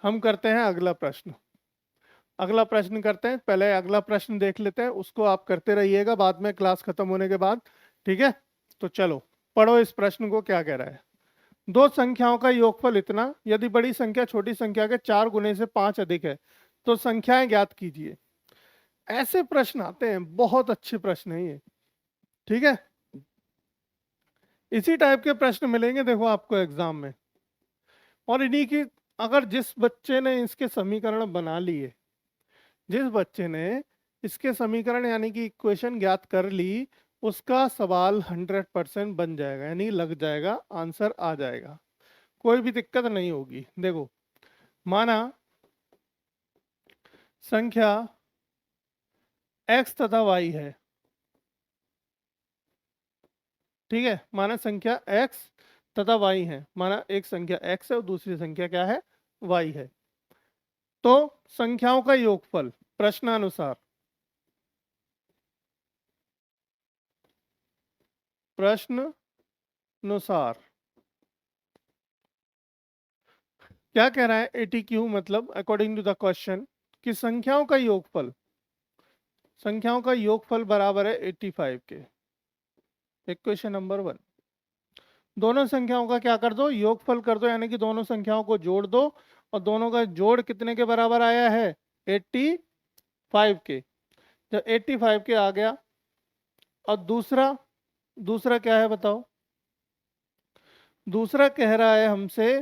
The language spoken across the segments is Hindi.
हम करते हैं अगला प्रश्न। अगला प्रश्न करते हैं, पहले अगला प्रश्न देख लेते हैं, उसको आप करते रहिएगा बाद में क्लास खत्म होने के बाद, ठीक है। तो चलो पढ़ो इस प्रश्न को, क्या कह रहा है। दो संख्याओं का योगफल इतना, यदि बड़ी संख्या छोटी संख्या के 4 गुने से 5 अधिक है तो संख्याएं ज्ञात कीजिए। ऐसे प्रश्न आते हैं, बहुत अच्छे प्रश्न है ये, ठीक है। इसी टाइप के प्रश्न मिलेंगे देखो आपको एग्जाम में। और इन्हीं की, अगर जिस बच्चे ने इसके समीकरण बना लिए, जिस बच्चे ने इसके समीकरण यानी कि इक्वेशन ज्ञात कर ली, उसका सवाल 100% बन जाएगा, यानी लग जाएगा, आंसर आ जाएगा, कोई भी दिक्कत नहीं होगी। देखो, माना संख्या x तथा y है, ठीक है। माना संख्या x तथा y है, माना एक संख्या x है और दूसरी संख्या क्या है, y है। तो संख्याओं का योगफल प्रश्नानुसार, प्रश्न अनुसार क्या कह रहा है, ATQ मतलब अकॉर्डिंग टू द क्वेश्चन, कि संख्याओं का योगफल, संख्याओं का योगफल बराबर है 85 के। इक्वेशन नंबर 1, दोनों संख्याओं का क्या कर दो, योगफल कर दो, यानी कि दोनों संख्याओं को जोड़ दो, और दोनों का जोड़ कितने के बराबर आया है, 85 के। जब 85 के आ गया, और दूसरा, दूसरा क्या है बताओ, दूसरा कह रहा है हमसे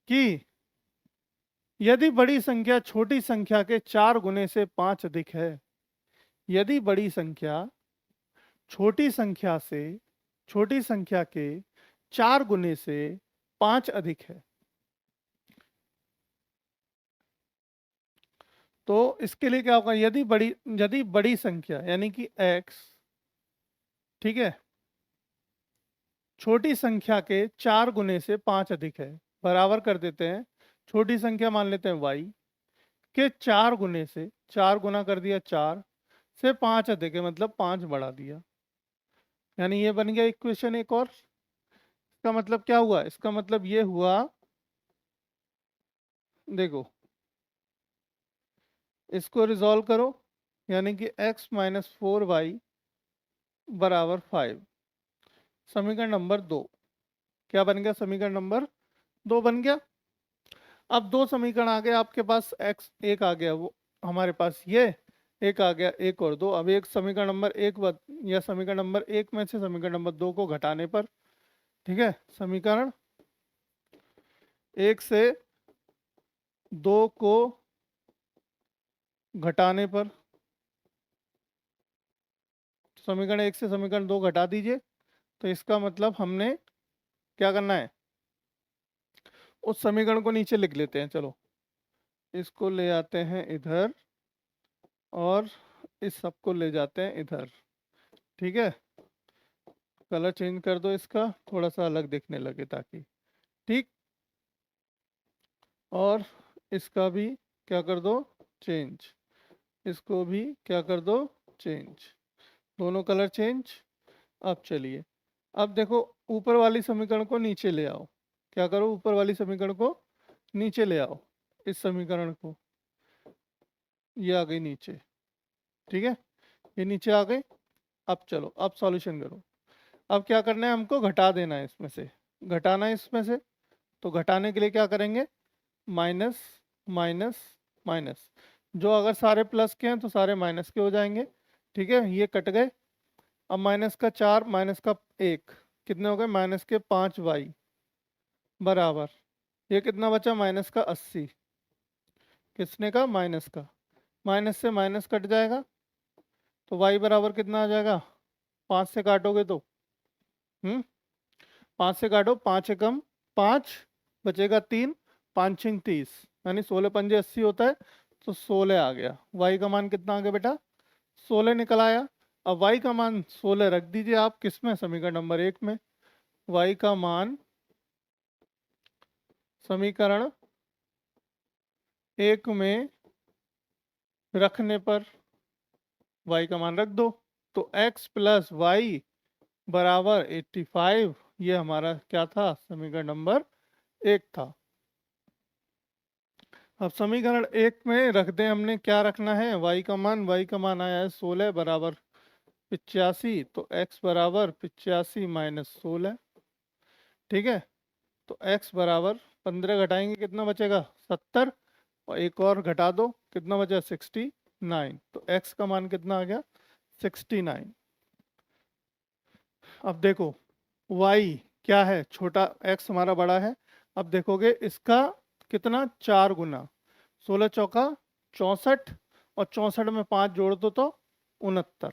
कि यदि बड़ी संख्या छोटी संख्या के 4 गुने से 5 अधिक है, यदि बड़ी संख्या छोटी संख्या से, छोटी संख्या के 4 गुने से 5 अधिक है, तो इसके लिए क्या होगा, यदि बड़ी संख्या यानी कि x, ठीक है, छोटी संख्या के 4 गुने से 5 अधिक है, बराबर कर देते हैं, छोटी संख्या मान लेते हैं y के 4 गुने से, 4 गुना कर दिया 4 से 5 अधिक है, मतलब 5 बढ़ा दिया, यानी ये बन गया इक्वेशन एक और। इसका मतलब क्या हुआ, इसका मतलब ये हुआ, देखो इसको रिजॉल्व करो, यानी कि x माइनस 4y बराबर 5। समीकरण नंबर 2 क्या बन गया, समीकरण नंबर 2 बन गया। अब दो समीकरण आ गए आपके पास, x एक आ गया, वो हमारे पास ये एक आ गया, एक और दो। अब एक समीकरण नंबर एक या समीकरण नंबर एक में से समीकरण नंबर 2 को घटाने पर, ठीक है, समीकरण एक से 2 को घटाने पर, समीकरण एक से समीकरण 2 घटा दीजिए, तो इसका मतलब हमने क्या करना है, उस समीकरण को नीचे लिख लेते हैं। चलो इसको ले आते हैं इधर, और इस सब को ले जाते हैं इधर, ठीक है। कलर चेंज कर दो इसका, थोड़ा सा अलग दिखने लगे ताकि, ठीक। और इसका भी क्या कर दो, चेंज, इसको भी क्या कर दो, चेंज, दोनों कलर चेंज। अब चलिए, अब देखो ऊपर वाली समीकरण को नीचे ले आओ, क्या करो, ऊपर वाली समीकरण को नीचे ले आओ, इस समीकरण को, ये आ गई नीचे, ठीक है, ये नीचे आ गई। अब चलो, अब सॉल्यूशन करो। अब क्या करना है, हमको घटा देना है इसमें से, घटाना है इसमें से। तो घटाने के लिए क्या करेंगे, माइनस माइनस माइनस, जो अगर सारे प्लस के हैं तो सारे माइनस के हो जाएंगे, ठीक है, ये कट गए। अब माइनस का 4 माइनस का 1 कितने हो गए, माइनस के 5y बराबर, ये कितना बचा, माइनस का 80, किसने का, माइनस का, माइनस से माइनस कट जाएगा, तो y बराबर कितना आ जाएगा, 5 से काटोगे तो 5 से काटो, 5 एकम 5, बचेगा 3, 5 छिंग 30, यानी 16 पंजे 80 होता है, तो 16 आ गया। y का मान कितना आ गया बेटा, 16 निकल आया। अब y का मान 16 रख दीजिए आप किसमें, समीकरण नंबर 1 में। y का मान समीकरण 1 में रखने पर y का मान रख दो, तो x प्लस वाई बराबर 85, ये हमारा क्या था, समीकरण नंबर 1 था। अब समीकरण 1 में रख दें, हमने क्या रखना है, y का मान आया है 16 बराबर 85, तो x बराबर 85 माइनस 16। ठीक है, तो x बराबर 15 घटाएंगे कितना बचेगा 70, और एक और घटा दो कितना बचा 69, तो x का मान कितना आ गया 69। अब देखो y क्या है, छोटा x हमारा बड़ा है। अब देखोगे इसका कितना 4 गुना, 16 चौका 64, और 64 में 5 जोड़ दो तो 69,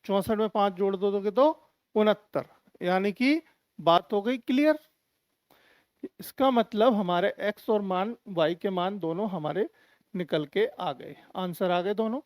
64 में 5 जोड़ दो तो कितो 69, यानी कि बात हो गई क्लियर। इसका मतलब हमारे x और मान y के मान दोनों हमारे निकल के आ गए, आंसर आ गए दोनों।